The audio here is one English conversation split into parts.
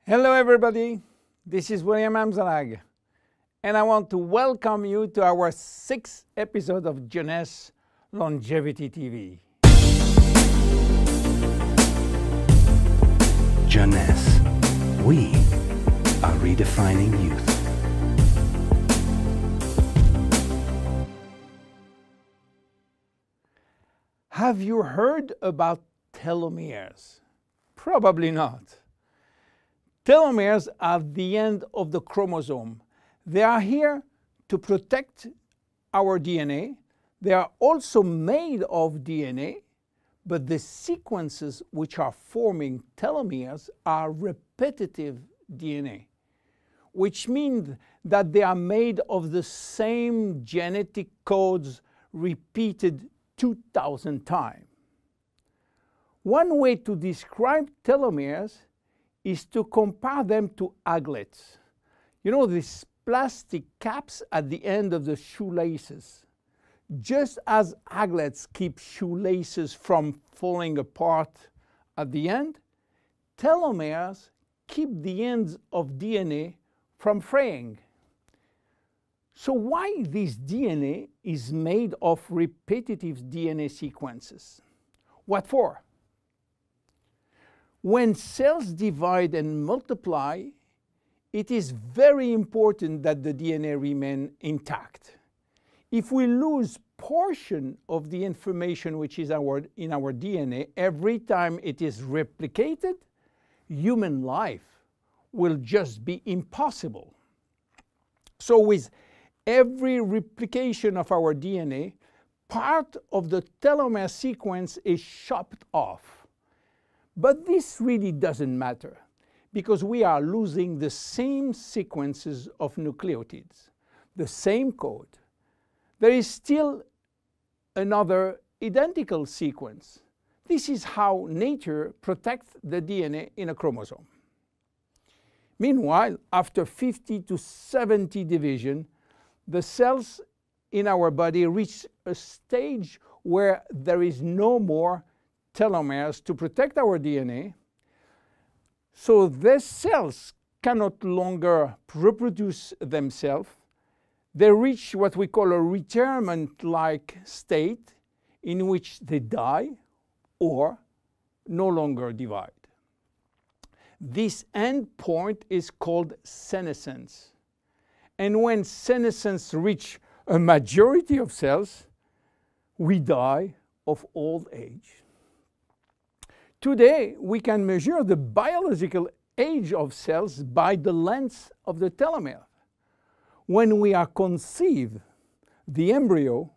Hello everybody, this is William Amzalag, and I want to welcome you to our 6th episode of Jeunesse Longevity TV. Jeunesse, we are redefining youth. Have you heard about telomeres? Probably not. Telomeres are the end of the chromosome. They are here to protect our DNA. They are also made of DNA, but the sequences which are forming telomeres are repetitive DNA, which means that they are made of the same genetic codes repeated 2,000 times. One way to describe telomeres is to compare them to aglets. You know, these plastic caps at the end of the shoelaces. Just as aglets keep shoelaces from falling apart at the end, telomeres keep the ends of DNA from fraying. So why this DNA is made of repetitive DNA sequences? What for? When cells divide and multiply, it is very important that the DNA remain intact. If we lose portion of the information which is in our DNA every time it is replicated, human life will just be impossible. So with every replication of our DNA, part of the telomere sequence is chopped off. But this really doesn't matter, because we are losing the same sequences of nucleotides, the same code. There is still another identical sequence. This is how nature protects the DNA in a chromosome. Meanwhile, after 50 to 70 division, the cells in our body reach a stage where there is no more telomeres to protect our DNA, so these cells cannot longer reproduce themselves. They reach what we call a retirement-like state in which they die or no longer divide. This end point is called senescence. And when senescence reaches a majority of cells, we die of old age. Today, we can measure the biological age of cells by the length of the telomere. When we are conceived, the embryo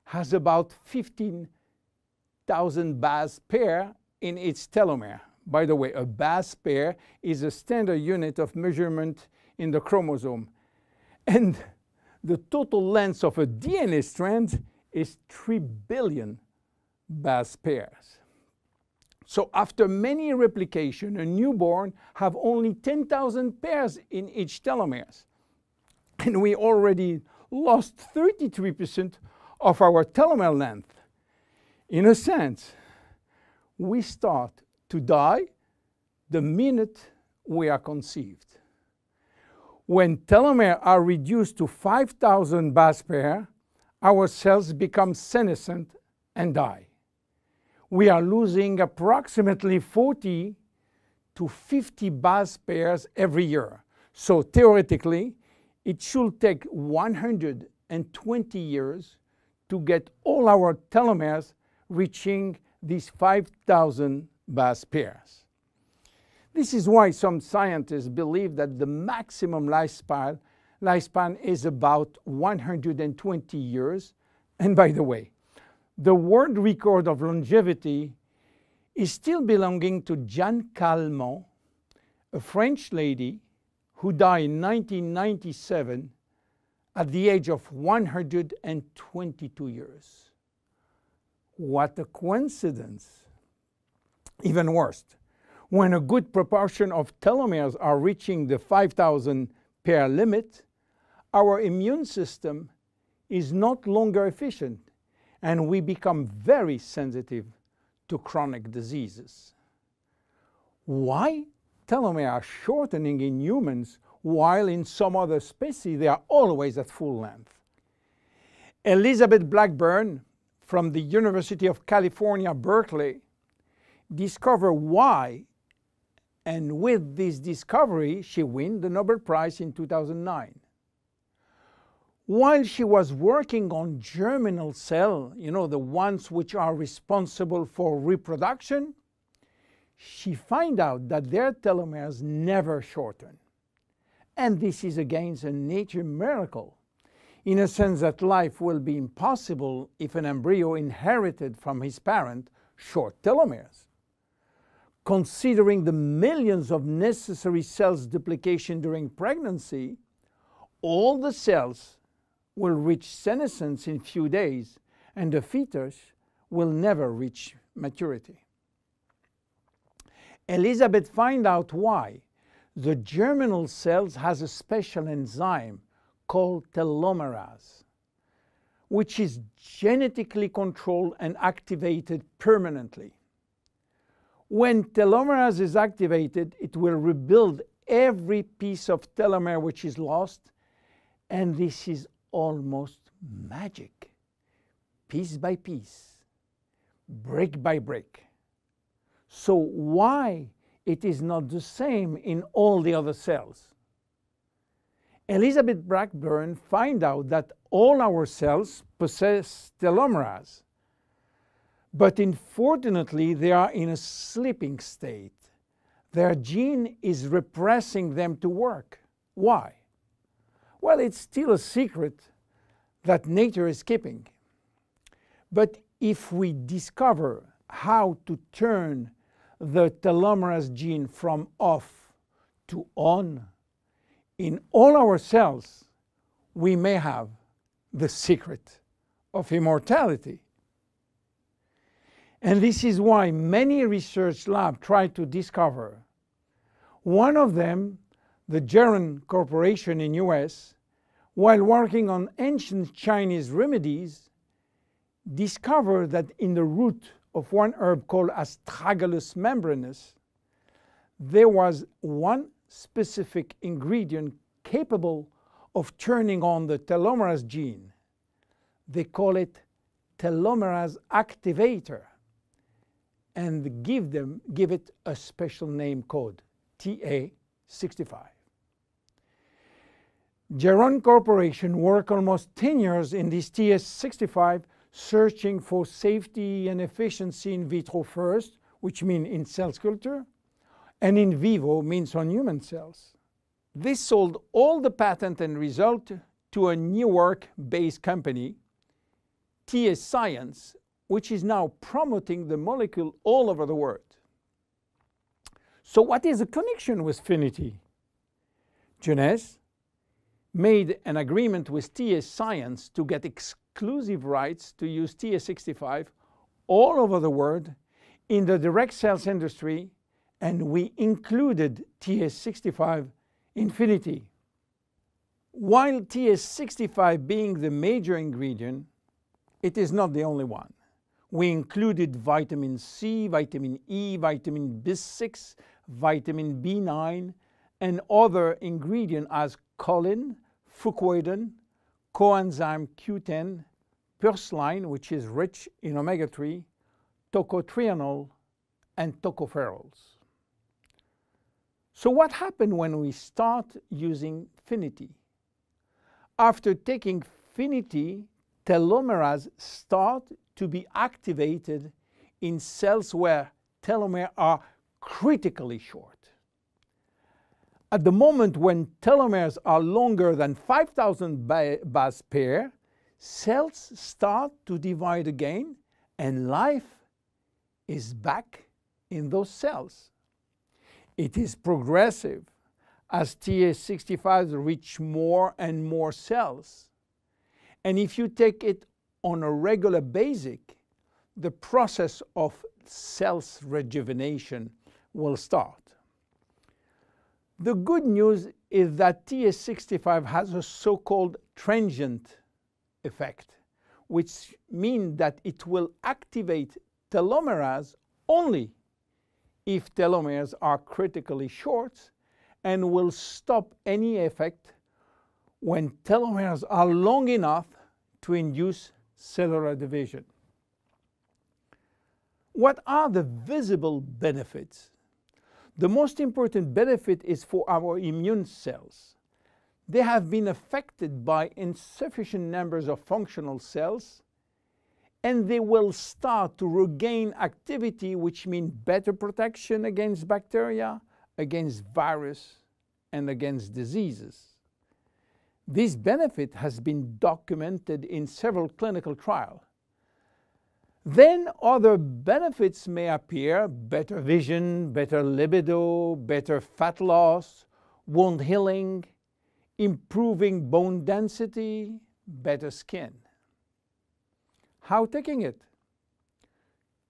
has about 15,000 base pair in its telomere. By the way, a base pair is a standard unit of measurement in the chromosome. And the total length of a DNA strand is 3 billion base pairs. So after many replications, a newborn have only 10,000 pairs in each telomeres. And we already lost 33% of our telomere length. In a sense, we start to die the minute we are conceived. When telomeres are reduced to 5,000 base pairs, our cells become senescent and die. We are losing approximately 40 to 50 base pairs every year. So theoretically, it should take 120 years to get all our telomeres reaching these 5,000 base pairs. This is why some scientists believe that the maximum lifespan is about 120 years. And by the way, the world record of longevity is still belonging to Jeanne Calment, a French lady who died in 1997 at the age of 122 years. What a coincidence! Even worse, when a good proportion of telomeres are reaching the 5,000 pair limit, our immune system is not longer efficient, and we become very sensitive to chronic diseases. Why telomeres are shortening in humans, while in some other species they are always at full length. Elizabeth Blackburn from the University of California, Berkeley, discovered why, and with this discovery she won the Nobel Prize in 2009. While she was working on germinal cells, the ones which are responsible for reproduction, she found out that their telomeres never shorten. And this is again a nature miracle, in a sense that life will be impossible if an embryo inherited from his parent short telomeres. Considering the millions of necessary cells duplication during pregnancy, all the cells will reach senescence in few days, and the fetus will never reach maturity. Elizabeth found out why. The germinal cells has a special enzyme called telomerase, which is genetically controlled and activated permanently. When telomerase is activated, it will rebuild every piece of telomere which is lost, and this is almost magic. Piece by piece, brick by brick. So why it is not the same in all the other cells? Elizabeth Blackburn found out that all our cells possess telomerase, but unfortunately they are in a sleeping state. Their gene is repressing them to work. Why? Well, it's still a secret that nature is keeping. But if we discover how to turn the telomerase gene from off to on in all our cells, we may have the secret of immortality. And this is why many research labs try to discover. One of them, the Jeunesse Corporation in US, while working on ancient Chinese remedies, discovered that in the root of one herb called Astragalus membranus, there was one specific ingredient capable of turning on the telomerase gene. They call it telomerase activator, and give it a special name code, TA65. Jeunesse Corporation worked almost 10 years in this TA65, searching for safety and efficiency in vitro first, which means in cell culture, and in vivo means on human cells. This sold all the patent and result to a New York-based company, TA Science, which is now promoting the molecule all over the world. So what is the connection with FINITI? Jeunesse made an agreement with TA Science to get exclusive rights to use TA65 all over the world in the direct cells industry, and we included TA65 in FINITI. While TA65 being the major ingredient, it is not the only one. We included vitamin C, vitamin E, vitamin B6, vitamin B9, and other ingredients as choline, fucoidan, coenzyme Q10, purslane, which is rich in omega-3, tocotrienol, and tocopherols. So what happened when we start using FINITI? After taking FINITI, telomerase start to be activated in cells where telomeres are critically short. At the moment when telomeres are longer than 5,000 base pair, cells start to divide again, and life is back in those cells. It is progressive as TA65 reach more and more cells. And if you take it on a regular basis, the process of cells rejuvenation will start. The good news is that TA65 has a so-called transient effect, which means that it will activate telomerase only if telomeres are critically short and will stop any effect when telomeres are long enough to induce cellular division. What are the visible benefits? The most important benefit is for our immune cells. They have been affected by insufficient numbers of functional cells, and they will start to regain activity, which means better protection against bacteria, against virus, and against diseases. This benefit has been documented in several clinical trials. Then other benefits may appear: better vision, better libido, better fat loss, wound healing, improving bone density, better skin. How taking it?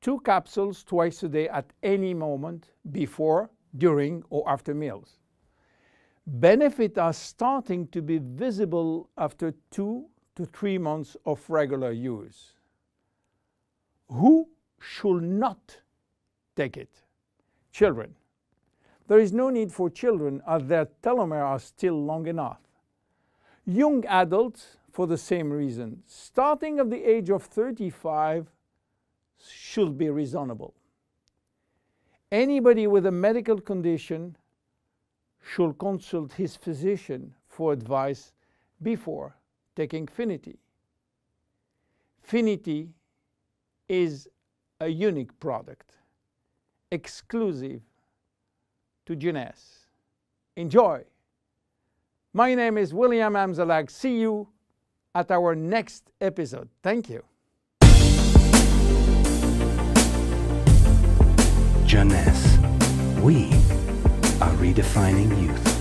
2 capsules twice a day at any moment, before, during, or after meals. Benefits are starting to be visible after 2 to 3 months of regular use. Who should not take it? Children. There is no need for children, as their telomeres are still long enough. Young adults, for the same reason, starting at the age of 35, should be reasonable. Anybody with a medical condition should consult his physician for advice before taking FINITI. FINITI is a unique product, exclusive to Jeunesse. Enjoy! My name is William Amzalag. See you at our next episode. Thank you. Jeunesse. We are redefining youth.